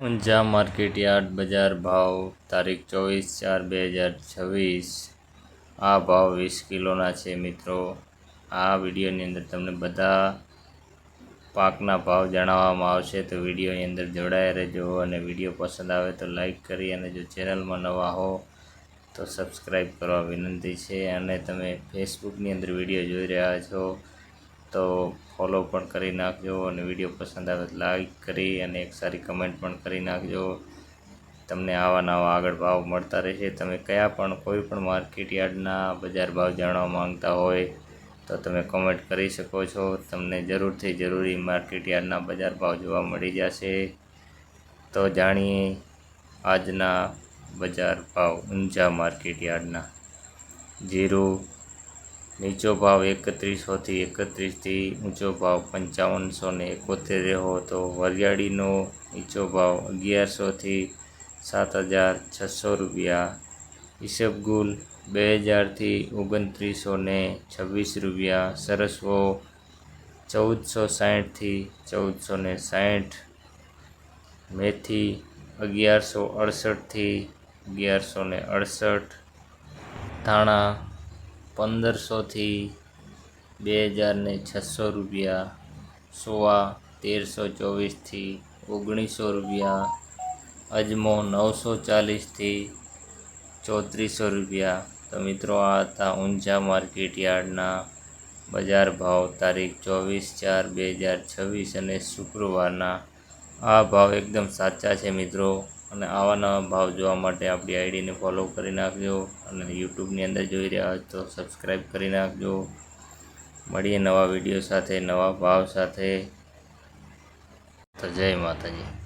Unjha market yard બજાર ભાવ તારીખ 24/4/2026। આ ભાવ 20 કિલોના છે મિત્રો। આ વિડીયોની અંદર તમને બધા પાકના ભાવ જણાવવામાં આવશે, તો વિડીયોની અંદર જોડાયા રહેજો અને વિડીયો પસંદ આવે તો લાઈક કરી અને જો ચેનલમાં નવા હો તો સબસ્ક્રાઈબ કરવા વિનંતી છે। અને તમે ફેસબુકની અંદર વિડીયો જોઈ રહ્યા છો તો ફોલો પણ કરી નાખજો અને વિડીયો પસંદ આવે તો લાઈક કરી અને એક સારી કમેન્ટ પણ કરી નાખજો। તમને આવા નવા આગળ ભાવ મળતા રહેશે। તમે કયા પણ કોઈ પણ માર્કેટ યાર્ડના બજાર ભાવ જાણવા માંગતા હોય તો તમે કમેન્ટ કરી શકો છો। તમને જરૂરથી જરૂરી માર્કેટ યાર્ડના બજાર ભાવ જોવા મળી જશે। તો જાણીએ આજના બજાર ભાવ ઊંઝા માર્કેટ યાર્ડના। જીરું નીચો ભાવ 3100 થી 31થી, ઊંચો ભાવ 5571 રહ્યો હતો। વરિયાળીનો નીચો ભાવ 1100 થી 7600 રૂપિયા। ઈસબગુલ 2000 થી 2926 રૂપિયા। સરસવો 1460 થી 1460। મેથી 1168 થી 1168। ધાણા 1500 થી 2600 રૂપિયા। સોવા 1324 થી 1900 રૂપિયા। અજમો 940 થી 3400 રૂપિયા। તો મિત્રો આ હતા ઊંઝા માર્કેટ યાર્ડના બજાર ભાવ તારીખ 24/4/2026 અને શુક્રવારના। આ ભાવ એકદમ સાચા છે મિત્રો। અને આવા નવા ભાવ જોવા માટે આપણી આઈડીને ફોલો કરી નાખજો અને યુટ્યુબની અંદર જોઈ રહ્યા હોય તો સબસ્ક્રાઈબ કરી નાખજો। મળીએ નવા વિડીયો સાથે, નવા ભાવ સાથે। તો જય માતાજી।